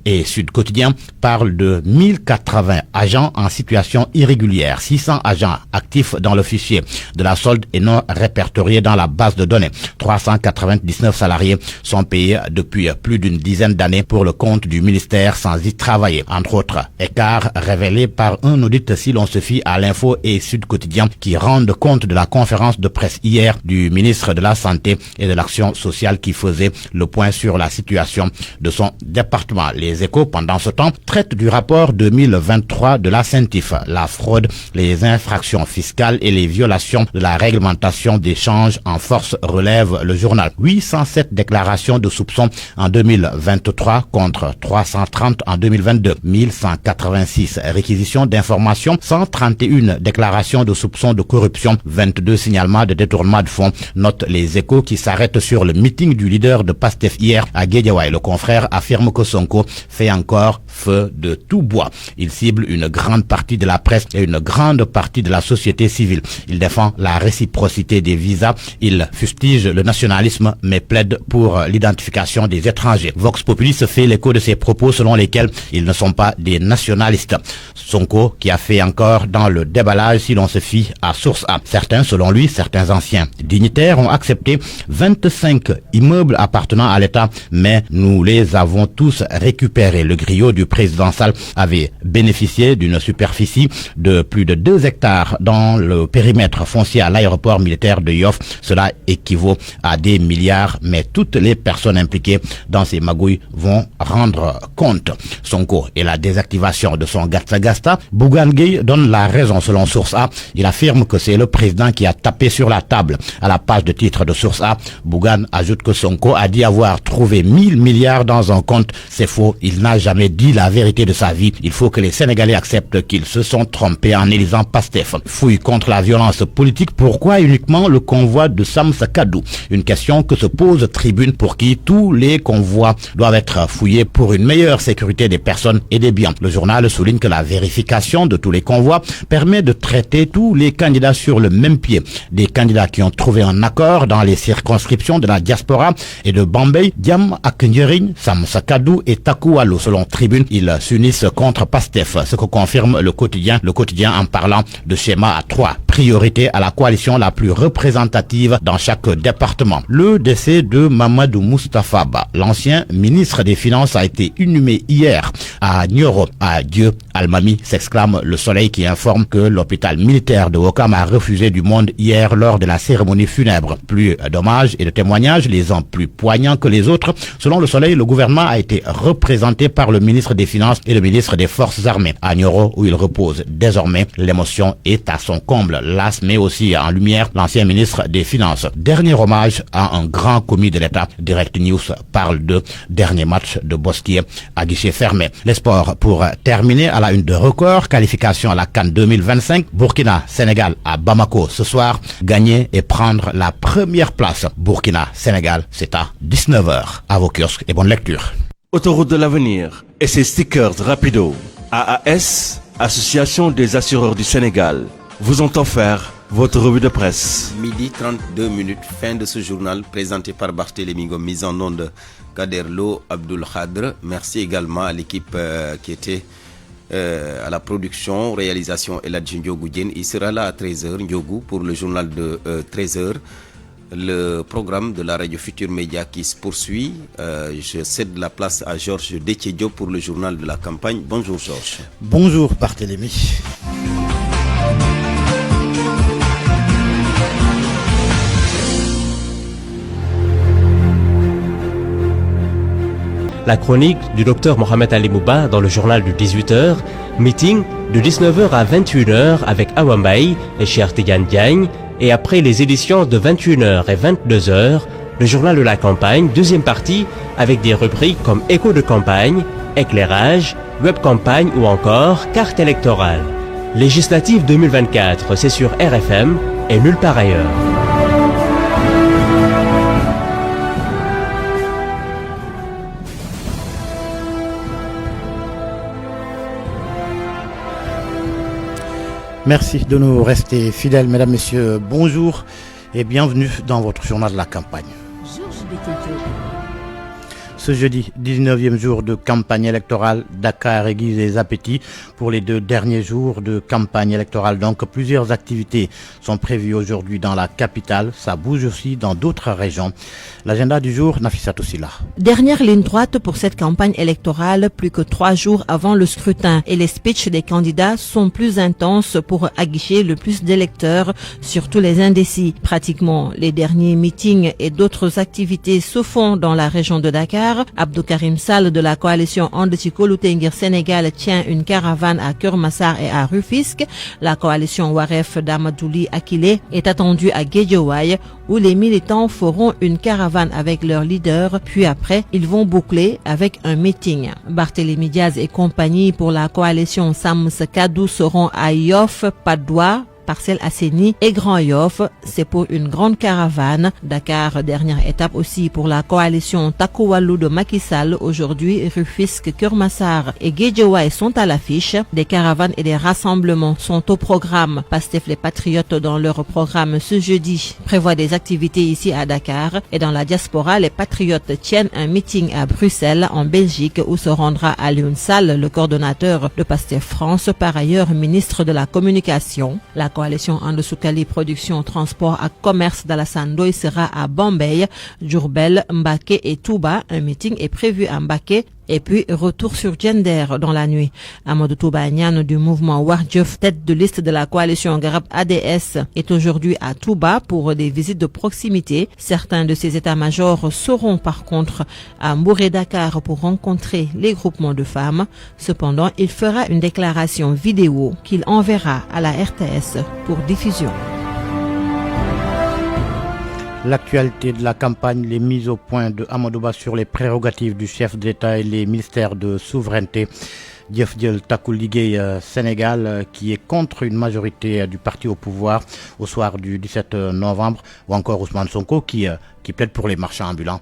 et Sud Quotidien parle de 1080 agents en situation irrégulière, 600 agents actifs dans le fichier de la solde et non répertoriés dans la base de données. 399 salariés sont payés depuis plus d'une dizaine d'années pour le compte du ministère sans y travailler. Entre autres écarts révélés par un audit si l'on se fie à l'Info et Sud Quotidien qui rendent compte de la conférence de presse hier du ministre de la Santé et de l'Action sociale qui faisait le point sur la situation de son département. Les Échos, pendant ce temps, traitent du rapport 2023 de la CENTIF, la fraude, les infractions fiscales et les violations de la réglementation d'échange en force, relève le journal. 807 déclarations de soupçons en 2023 contre 330 en 2022. 1186 réquisitions d'informations, 131 déclarations de soupçons de corruption, 22 signalements de détournement de fonds, notent les Échos qui s'arrêtent sur le meeting du leader de PASTEF hier à Guédiawaye. Le confrère affirme que Sonko fait encore feu de tout bois. Il cible une grande partie de la presse et une grande partie de la société civile. Il défend la réciprocité des visas. Il fustige le nationalisme mais plaide pour l'identification des étrangers. Vox Populi se fait l'écho de ses propos selon lesquels ils ne sont pas des nationalistes. Sonko qui a fait encore dans le déballage si l'on se fie à Source A. Certains, selon lui, certains anciens dignitaires ont accepté 25 immeubles appartenant à l'État, mais nous les avons tous récupérés. Le griot du président Sall avait bénéficié d'une superficie de plus de 2 hectares dans le périmètre foncier à l'aéroport militaire de Yoff. Cela équivaut à des milliards, mais toutes les personnes impliquées dans ces magouilles vont rendre compte. Sonko et la désactivation de son Gatsa-Gasta, Bougane Gueye donne la raison selon Source A. Il affirme que c'est le président qui a tapé sur la table. À la page de titre de Source A, Bougane ajoute que Sonko a dit avoir trouvé 1000 milliards dans un compte. C'est faux, il n'a jamais dit la vérité de sa vie. Il faut que les Sénégalais acceptent qu'ils se sont trompés en élisant PASTEF. Fouille contre la violence politique, pourquoi uniquement le convoi de Sam Sakadou? Une question que se pose Tribune, pour qui tous les convois doivent être fouillés pour une meilleure sécurité des personnes et des biens. Le journal souligne que la vérification de tous les convois permet de traiter tous les candidats sur le même pied. Des candidats qui ont trouvé un accord dans les circonscriptions de la diaspora et de Bambey, Diam Akndjering, Sam Sakadou et Takoualo. Selon Tribune, ils s'unissent contre PASTEF, ce que confirme le quotidien en parlant de schéma à 3. priorité à la coalition la plus représentative dans chaque département. Le décès de Mamadou Moustapha Ba, l'ancien ministre des Finances, a été inhumé hier à Nioro. Adieu Almami, s'exclame Le Soleil qui informe que l'hôpital militaire de Ouakam a refusé du monde hier lors de la cérémonie funèbre. Plus d'hommages et de témoignages, les uns plus poignants que les autres. Selon Le Soleil, le gouvernement a été représenté par le ministre des Finances et le ministre des Forces armées. À Nioro, où il repose désormais, l'émotion est à son comble. L'AS met aussi en lumière l'ancien ministre des Finances. Dernier hommage à un grand commis de l'État. Direct News parle de dernier match de Bosquier à guichet fermé. Les sports pour terminer à la une de record. Qualification à la CAN 2025. Burkina, Sénégal à Bamako ce soir. Gagner et prendre la première place. Burkina, Sénégal, c'est à 19h. À vos kiosques et bonne lecture. Autoroute de l'avenir et ses stickers rapido. AAS, Association des assureurs du Sénégal, vous ont offert votre revue de presse. Midi 32 minutes, fin de ce journal présenté par Barthélémy Ngom, mise en onde Kaderlo Abdul Khadr. Merci également à l'équipe qui était à la production, réalisation Eladji Ndiogou Diène. Il sera là à 13h, Ndiogou, pour le journal de 13h. Le programme de la radio Futur Média qui se poursuit. Je cède la place à Georges Détié-Diop pour le journal de la campagne. Bonjour Georges. Bonjour Barthélémy. La chronique du docteur Mohamed Ali Mouba dans le journal de 18h, meeting de 19h à 21h avec Awambaï et Cheikh Tidiane Diagne, et après les éditions de 21h et 22h, le journal de la campagne, deuxième partie, avec des rubriques comme écho de campagne, éclairage, web campagne ou encore carte électorale. Législative 2024, c'est sur RFM et nulle part ailleurs. Merci de nous rester fidèles, mesdames, messieurs. Bonjour et bienvenue dans votre journal de la campagne. Ce jeudi, 19e jour de campagne électorale, Dakar aiguise les appétits pour les 2 derniers jours de campagne électorale. Donc, plusieurs activités sont prévues aujourd'hui dans la capitale. Ça bouge aussi dans d'autres régions. L'agenda du jour, Nafissatou Silla. Dernière ligne droite pour cette campagne électorale, plus que 3 jours avant le scrutin. Et les speeches des candidats sont plus intenses pour aguicher le plus d'électeurs, surtout les indécis. Pratiquement, les derniers meetings et d'autres activités se font dans la région de Dakar. Abdou Karim Sall de la coalition Andetiko Loutengir Sénégal tient une caravane à Keur-Massar et à Rufisque. La coalition Waref d'Amadouli Akile est attendue à Guédiawaye où les militants feront une caravane avec leur leader, puis après ils vont boucler avec un meeting. Barthélémy Diaz et compagnie pour la coalition Sams Kadou seront à Yoff, Padoua, Parcelles Asseni et Grand Yoff. C'est pour une grande caravane. Dakar, dernière étape aussi pour la coalition Takoualou de Macky Sall. Aujourd'hui, Rufisque, Keur-Massar et Guédiawaye sont à l'affiche. Des caravanes et des rassemblements sont au programme. Pastef les Patriotes dans leur programme ce jeudi prévoit des activités ici à Dakar. Et dans la diaspora, les Patriotes tiennent un meeting à Bruxelles, en Belgique, où se rendra Alioune Sall, le coordonnateur de Pastef France, par ailleurs ministre de la Communication. La coalition Andosoukali Production, Transport et Commerce d'Alassane Ndoye sera à Bombay, Diourbel, Mbaké et Touba. Un meeting est prévu à Mbaké. Et puis, retour sur Gender dans la nuit. Amadou Touba Niane du mouvement Wardiouf, tête de liste de la coalition Garab ADS, est aujourd'hui à Touba pour des visites de proximité. Certains de ses états-majors seront par contre à Mbouré Dakar pour rencontrer les groupements de femmes. Cependant, il fera une déclaration vidéo qu'il enverra à la RTS pour diffusion. L'actualité de la campagne, les mises au point de Amadouba sur les prérogatives du chef d'État et les ministères de souveraineté. Dief Diel Takou Liguey Sénégal qui est contre une majorité du parti au pouvoir au soir du 17 novembre, ou encore Ousmane Sonko qui plaide pour les marchands ambulants.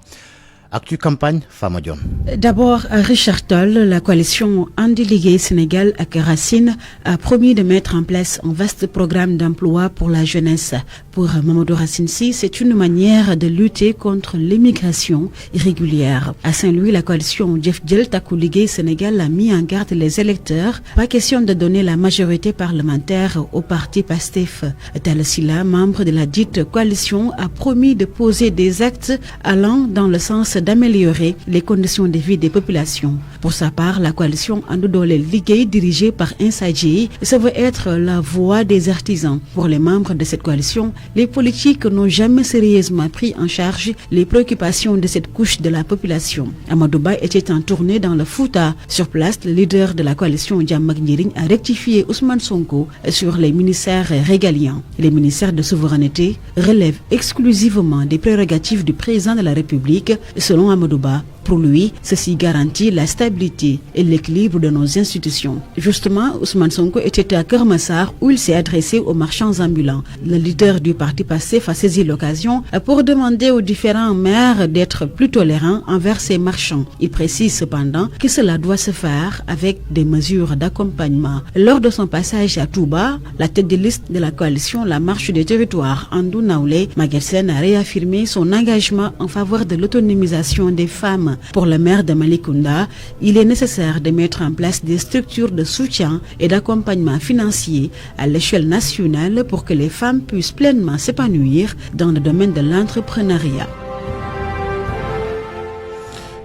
Actu campagne, Famadion. D'abord, Richard Toll, la coalition Andi Sénégal avec Racine a promis de mettre en place un vaste programme d'emploi pour la jeunesse. Pour Mamadou Racine Si, c'est une manière de lutter contre l'immigration irrégulière. À Saint-Louis, la coalition Jeff Djel Taku Sénégal a mis en garde les électeurs. Pas question de donner la majorité parlementaire au parti PASTEF. Talasila, membre de la dite coalition, a promis de poser des actes allant dans le sens d'améliorer les conditions de vie des populations. Pour sa part, la coalition Andoudole Ligue, dirigée par Insadji, se veut être la voix des artisans. Pour les membres de cette coalition, les politiques n'ont jamais sérieusement pris en charge les préoccupations de cette couche de la population. Amadouba était en tournée dans le Fouta. Sur place, le leader de la coalition Djamak Ndiring a rectifié Ousmane Sonko sur les ministères régaliens. Les ministères de souveraineté relèvent exclusivement des prérogatives du président de la République. Selon Amadouba, pour lui, ceci garantit la stabilité et l'équilibre de nos institutions. Justement, Ousmane Sonko était à Kermassar où il s'est adressé aux marchands ambulants. Le leader du parti PASTEF a saisi l'occasion pour demander aux différents maires d'être plus tolérants envers ces marchands. Il précise cependant que cela doit se faire avec des mesures d'accompagnement. Lors de son passage à Touba, la tête de liste de la coalition La Marche des Territoires, Andou Naoulé, Maguelsen a réaffirmé son engagement en faveur de l'autonomisation des femmes. Pour le maire de Malikounda, il est nécessaire de mettre en place des structures de soutien et d'accompagnement financier à l'échelle nationale pour que les femmes puissent pleinement s'épanouir dans le domaine de l'entrepreneuriat.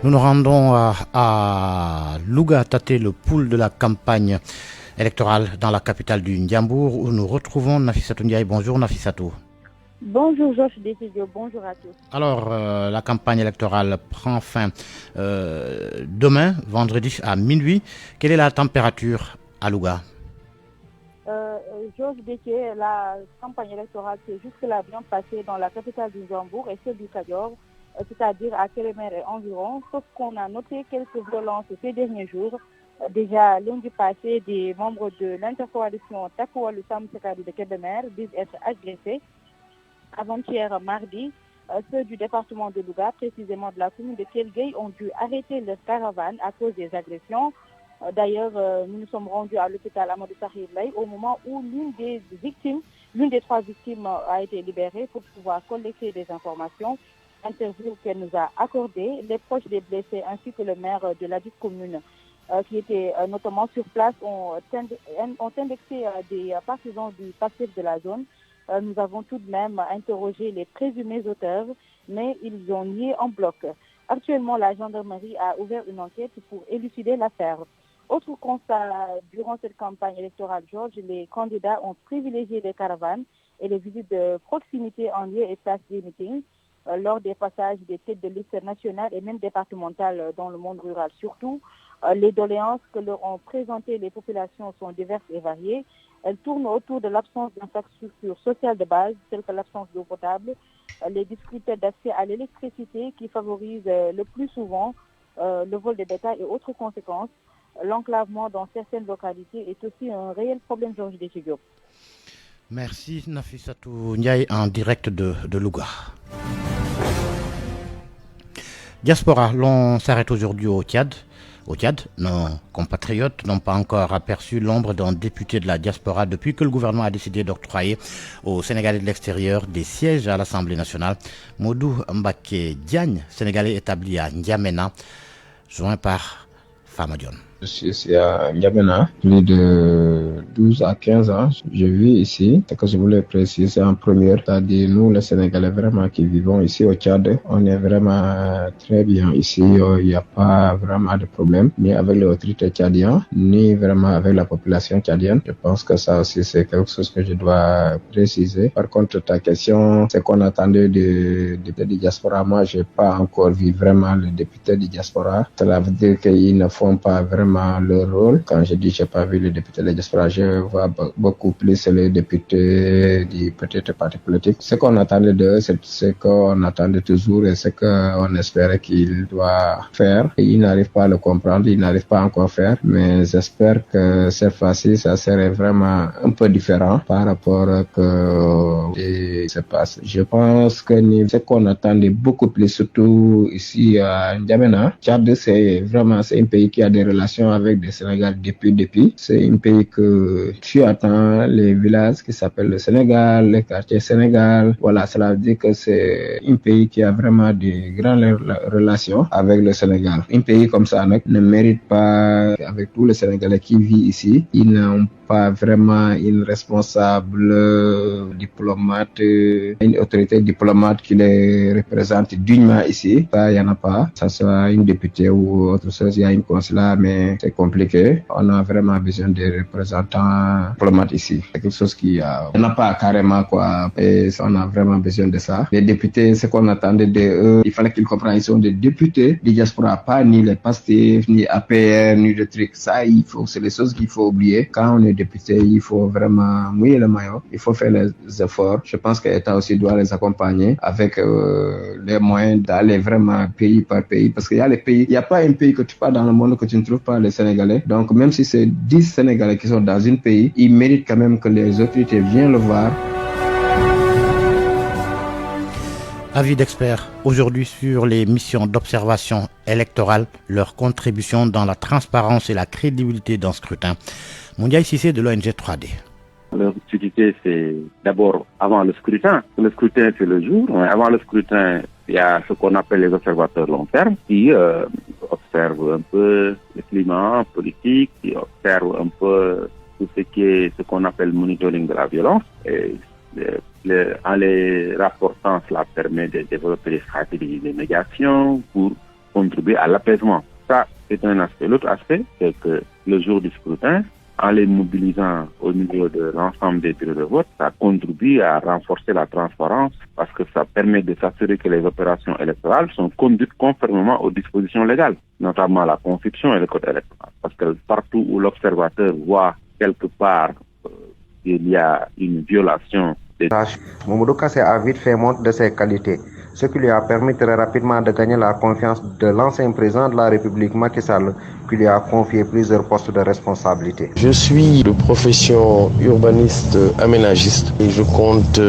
Nous nous rendons à Louga, tâter le pouls de la campagne électorale dans la capitale du Ndiambour où nous retrouvons Nafissatou Ndiaye. Bonjour Nafissatou. Bonjour Josh Décidio, bonjour à tous. Alors, la campagne électorale prend fin demain, vendredi à minuit. Quelle est la température à Louga? Josh Décidio, la campagne électorale s'est jusque-là bien passée dans la capitale du Ndiambour et celle du Kadior, c'est-à-dire à Kélémer et environ, sauf qu'on a noté quelques violences ces derniers jours. Déjà, lundi passé, des membres de l'intercoalition Takoualou Sam Sekadi de Kélémer disent être agressés. Avant-hier mardi, ceux du département de Louga, précisément de la commune de Kelguey, ont dû arrêter leur caravane à cause des agressions. D'ailleurs, nous nous sommes rendus à l'hôpital Amadou Sahir Lay au moment où l'une des trois victimes a été libérée pour pouvoir collecter des informations. Interview qu'elle nous a accordée, les proches des blessés ainsi que le maire de la dite commune qui était notamment sur place ont indexé des partisans du PASTEF de la zone. Nous avons tout de même interrogé les présumés auteurs, mais ils ont nié en bloc. Actuellement, la gendarmerie a ouvert une enquête pour élucider l'affaire. Autre constat, durant cette campagne électorale, Georges, les candidats ont privilégié les caravanes et les visites de proximité en lieu et place des meetings lors des passages des têtes de liste nationales et même départementales dans le monde rural. Surtout, les doléances que leur ont présentées les populations sont diverses et variées. Elles tournent autour de l'absence d'infrastructures sociales de base, telles que l'absence d'eau potable, les difficultés d'accès à l'électricité qui favorisent le plus souvent le vol des bétail et autres conséquences. L'enclavement dans certaines localités est aussi un réel problème, Georges Décidio. Merci Nafissatou Ndiaye en direct de Louga. Diaspora, l'on s'arrête aujourd'hui au Tchad. Au Tchad, nos compatriotes n'ont pas encore aperçu l'ombre d'un député de la diaspora depuis que le gouvernement a décidé d'octroyer aux Sénégalais de l'extérieur des sièges à l'Assemblée nationale. Modou Mbaké Diagne, Sénégalais établi à N'Djamena, joint par Famadion. Je suis ici à N'Djamena, plus de 12 à 15 ans. Je vis ici. Ce que je voulais préciser en première, c'est-à-dire nous, les Sénégalais vraiment qui vivons ici au Tchad, on est vraiment très bien ici. Il n'y a pas vraiment de problème, ni avec les autorités tchadiennes, ni vraiment avec la population tchadienne. Je pense que ça aussi, c'est quelque chose que je dois préciser. Par contre, ta question, c'est qu'on attendait des députés de diaspora. Moi, je n'ai pas encore vu vraiment les députés de diaspora. Cela veut dire qu'ils ne font pas vraiment vraiment leur rôle. Quand je dis j'ai pas vu les députés de diaspora, je vois beaucoup plus les députés du peut-être parti politique. Ce qu'on attendait d'eux, c'est ce qu'on attendait toujours et ce qu'on espérait qu'il doit faire. Ils n'arrivent pas à le comprendre, ils n'arrivent pas encore à faire, mais j'espère que cette fois-ci, ça serait vraiment un peu différent par rapport à ce qui se passe. Je pense que ce qu'on attendait beaucoup plus, surtout ici à N'Djamena, Tchad, c'est un pays qui a des relations avec le Sénégal depuis. C'est un pays que tu attends, les villages qui s'appellent le Sénégal, les quartiers Sénégal. Voilà, cela veut dire que c'est un pays qui a vraiment de grandes relations avec le Sénégal. Un pays comme ça ne mérite pas, avec tous les Sénégalais qui vivent ici, ils n'ont pas vraiment une responsable diplomate, une autorité diplomate qui les représente dignement ici. Ça, il n'y en a pas. Ça soit une députée ou autre chose, il y a une consulat, mais c'est compliqué. On a vraiment besoin de représentants diplomates ici. C'est quelque chose qui il n'y en a pas carrément, quoi. Et on a vraiment besoin de ça. Les députés, ce qu'on attendait d'eux, il fallait qu'ils comprennent, ils sont des députés de diaspora, pas ni les PASTEF, ni APR, ni de trucs. Ça, c'est les choses qu'il faut oublier. Quand on est député, il faut vraiment mouiller le maillot. Il faut faire les efforts. Je pense que l'État aussi doit les accompagner avec les moyens d'aller vraiment pays par pays. Parce qu'il y a les pays, il n'y a pas un pays que tu pars dans le monde que tu ne trouves pas les Sénégalais. Donc, même si c'est 10 Sénégalais qui sont dans un pays, ils méritent quand même que les autorités viennent le voir. Avis d'experts aujourd'hui sur les missions d'observation électorale, leur contribution dans la transparence et la crédibilité d'un scrutin. Moundiaï Sissé de l'ONG 3D. Leur utilité, c'est d'abord avant le scrutin. Le scrutin, c'est le jour. Avant le scrutin, il y a ce qu'on appelle les observateurs long terme qui observent un peu le climat politique, qui observent un peu tout ce qu'on appelle monitoring de la violence. Et en les rapportant, cela permet de développer des stratégies de médiation pour contribuer à l'apaisement. Ça, c'est un aspect. L'autre aspect, c'est que le jour du scrutin, en les mobilisant au niveau de l'ensemble des bureaux de vote, ça contribue à renforcer la transparence parce que ça permet de s'assurer que les opérations électorales sont conduites conformément aux dispositions légales, notamment la Constitution et le Code électoral. Parce que partout où l'observateur voit quelque part qu'il y a une violation des... Mamadou Kassé a vite fait montre de ses qualités, ce qui lui a permis très rapidement de gagner la confiance de l'ancien président de la République, Macky Sall, qui lui a confié plusieurs postes de responsabilité. Je suis de profession urbaniste aménagiste et je compte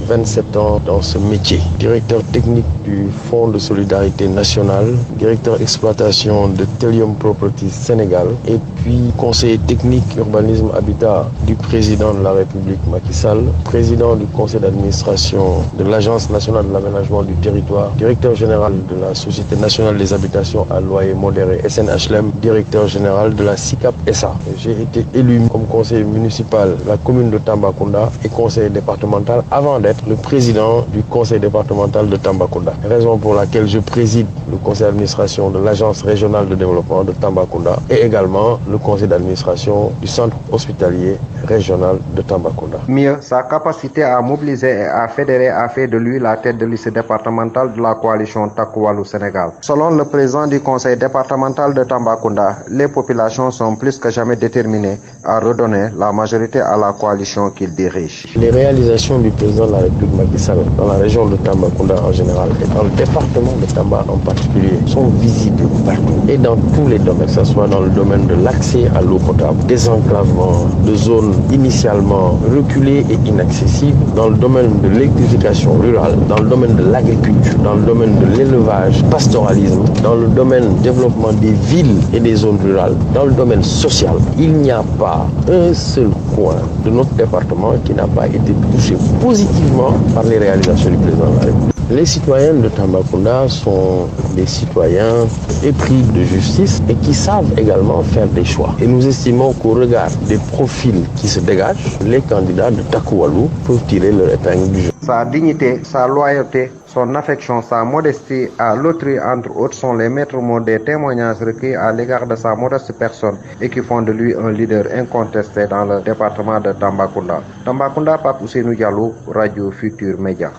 27 ans dans ce métier. Directeur technique du Fonds de solidarité nationale, directeur exploitation de Telium Properties Sénégal et puis conseiller technique urbanisme habitat du président de la République Macky Sall, président du conseil d'administration de l'Agence nationale de l'aménagement du territoire, directeur général de la Société nationale des habitations à loyer modéré SNHLM, directeur général de la SICAP SA. J'ai été élu comme conseiller municipal de la commune de Tambacounda et conseiller départemental avant d'être le président du conseil départemental de Tambacounda. Raison pour laquelle je préside le conseil d'administration de l'agence régionale de développement de Tambacounda et également le conseil d'administration du centre hospitalier régional de Tambacounda. Mieux, sa capacité à mobiliser et à fédérer a fait de lui la tête de liste départementale de la coalition Takku Wallu Sénégal. Selon le président du conseil départemental de Tambacounda, les populations sont plus que jamais déterminées à redonner la majorité à la coalition qu'il dirige. Les réalisations du président de la République Macky Sall dans la région de Tambacounda en général et dans le département de Tamba en particulier sont visibles partout et dans tous les domaines, que ce soit dans le domaine de l'accès à l'eau potable, désenclavement de zones initialement reculées et inaccessibles, dans le domaine de l'électrification rurale, dans le domaine de l'agriculture, dans le domaine de l'élevage, pastoralisme, dans le domaine du développement des villes et des zones rurales, dans le domaine social. Il n'y a pas un seul coin de notre département qui n'a pas été touché positivement par les réalisations du président de la République. Les citoyens de Tambacounda sont des citoyens épris de justice et qui savent également faire des choix. Et nous estimons qu'au regard des profils qui se dégagent, les candidats de Takku Wallu peuvent tirer leur épingle du jeu. Sa dignité, sa loyauté, son affection, sa modestie à l'autrui, entre autres, sont les maîtres mots des témoignages recueillis à l'égard de sa modeste personne et qui font de lui un leader incontesté dans le département de Tambacounda. Tambacounda, Pape Ousseynou Diallo, Radio Futur Média.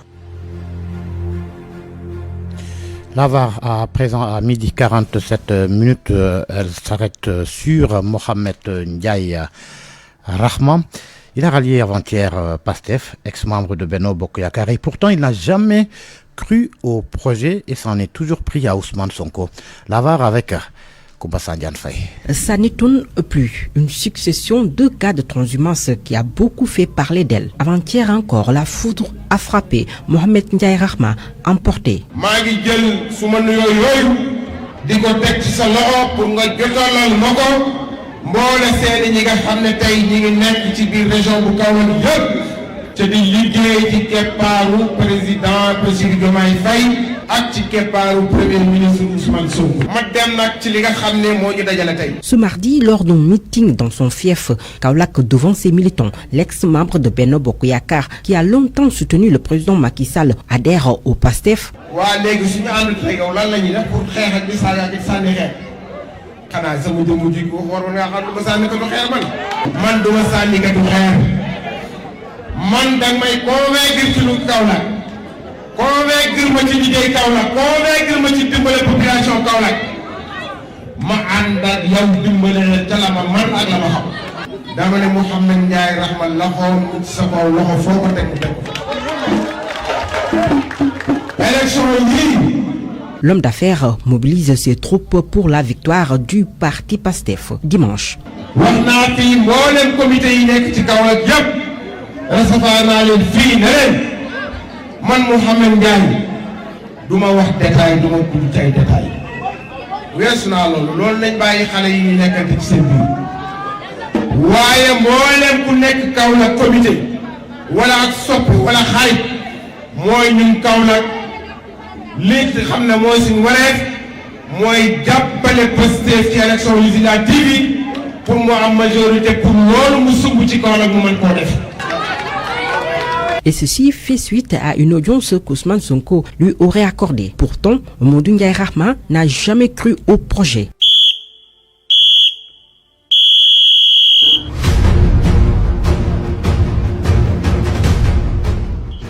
La VAR à présent à midi 47 minutes, elle s'arrête sur Mohamed Ndiaye Rahma. Il a rallié avant-hier Pastef, ex-membre de Benno Bokk Yakaar, et pourtant il n'a jamais cru au projet et s'en est toujours pris à Ousmane Sonko. La VAR avec Koumba Sandiane Faye. Ça n'étonne plus. Une succession de cas de transhumance qui a beaucoup fait parler d'elle. Avant-hier encore, la foudre a frappé Mohamed Ndiaye Rahma, emporté. maa ngi jël suma nuyoo yooyu di ko teg ci sa loxo pour nga jotalal ma ko mboole seeni ñi nga xam ne tey ñi ngi nekk ci biir région bu Kaolack yëpp te di liggéey ci keppaaru président Bassirou Diomaye Faye ak ci keppaaru premier ministre Ousmane Sonko. ma dem nag ci li nga xam ne moo ñu dajale tey. Ce mardi, lors d'un meeting dans son fief Kaolack devant ses militants, l'ex-membre de Benno Bokk Yakaar qui a longtemps soutenu le président Macky Sall adhère au PASTEF. waa léegi suñu ànd tey yow lan la ñuy def pour xeex ak di saaga ak sànni xeer xanaa sama jëmm ji ko war nga xam du ma sànni ko du xeer man du ma sànni ko du xeer man danga may convaincre ci lu Kaolack convaincre ma ci liggéey Kaolack convaincre ma ci dimbale population Kaolack ma ànd ak yow dimbale la ca la ma man ak la ma xam dama ne Mouhamed Ndiaye Rahma loxoom ci sa kaw loxo foo ko teg mu teg élection yi. L'homme d'affaires mobilise ses troupes pour la victoire du parti PASTEF dimanche. wax naa fi mboolem comité yi nekk ci Kaolack yëpp recevoir naa leen fii ne leen man Mouhamed Ndiaye du ma wax détail du ma dugg ci ay détail weesu naa loolu nañ bàyyi xale yi ñu nekkante ci seen biir waaye mboolem ku nekk Kaolack comité wala ak soppi wala xarit mooy ñun Kaolack li xam ne mooy suñu wareef mooy jàppale Pastef ci élection législative yi pour mu am majorité pour loolu mu sumb ci Kaolack mu mën koo def. Et ceci fait suite à une audience qu'Ousmane Sonko lui aurait accordée. Pourtant, Mamadou Ndiaye Rahma n'a jamais cru au projet.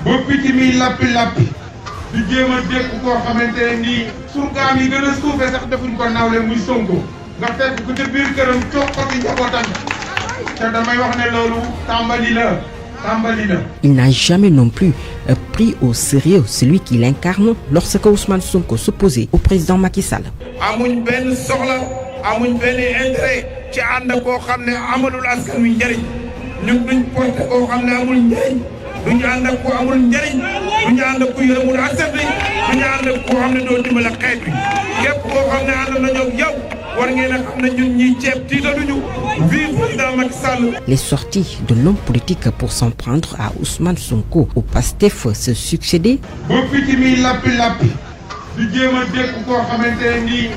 ba picc mi lappi di jéem a dégg koo xamante ne nii surgaam yi gën a suufee sax defuñ ko nawle muy Sonko nga fekk ko ca biir këram coog ko ci njabootam te damay wax ne loolu tàmbali la. Il n'a jamais non plus pris au sérieux celui qui l'incarne lorsque Ousmane Sonko s'opposait au président Macky Sall. amuñ benn soxla amuñ benn intérêt ci ànd koo xam ne amalul askan wi njëriñ ñun duñ porté koo xam ne amul njëriñ duñu ànd ak ko amul njëriñ duñu ànd ak ku yërëmul askan wi duñu ànd ak koo xam ne doo dimbale xeet wi képp koo xam ne ànd nañoo ak yow war ngeen a xam ne ñun ñii ceeb tiitaluñu vive président Macky Sall. Les sorties de l'homme politique pour s'en prendre à Ousmane Sonko au PASTEF se succédaient. ba picc mi lappi di jéem a dégg koo xamante ne nii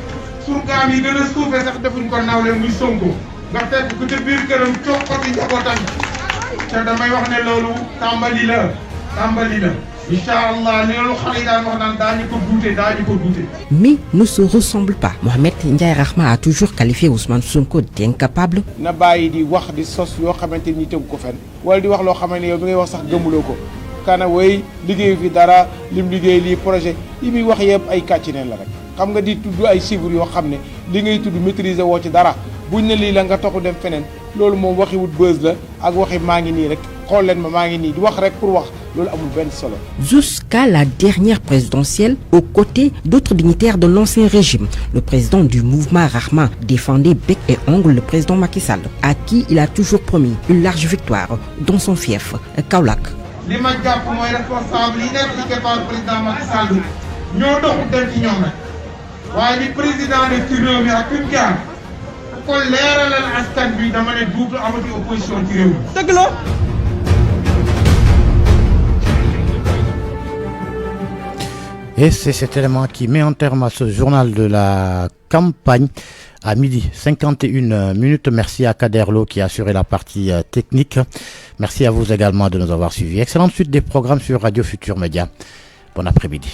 surgaam yi gën a suufee sax defuñ ko nawle muy Sonko nga fekk ko ca biir këram coog ko ci njabootam te damay wax ne loolu tàmbali la. Inch'Allah, mais ne se ressemble pas. Mohamed Ndiaye Rahma a toujours qualifié Ousmane Sonko d'incapable. na bàyyi di wax di sos yoo xamante ni tegu ko fenn wala di wax loo xamante ni yow bi ngay wax sax gëmuloo ko kana way liggéey fi dara lim liggéey lii projet yi muy wax yëpp ay kàcci neen la rek xam nga di tudd ay chiffres yoo xam ne li ngay tudd maîtriser woo ci dara buñ ne lii la nga toxu dem feneen loolu moom waxi wut buzz la ak waxi maa ngi nii rek xool leen ma maa ngi nii di wax rek pour wax. Jusqu'à la dernière présidentielle, aux côtés d'autres dignitaires de l'ancien régime, le président du mouvement Rahma défendait bec et ongle le président Macky Sall, à qui il a toujours promis une large victoire dans son fief, Kaolack. li ma jàpp mooy responsable yi nekk ci keppaaru président Macky Sall ñoo doxul dem ci ñoom nag waaye li président de ci réew mi ak fi mu jaar ko leeralal askan bi dama ne duutu amati opposition ci réew mi. dëgg la. Et c'est cet élément qui met en terme à ce journal de la campagne à midi 51 minutes. Merci à Kaderlo qui a assuré la partie technique. Merci à vous également de nous avoir suivis. Excellente suite des programmes sur Radio Futur Média. Bon après-midi.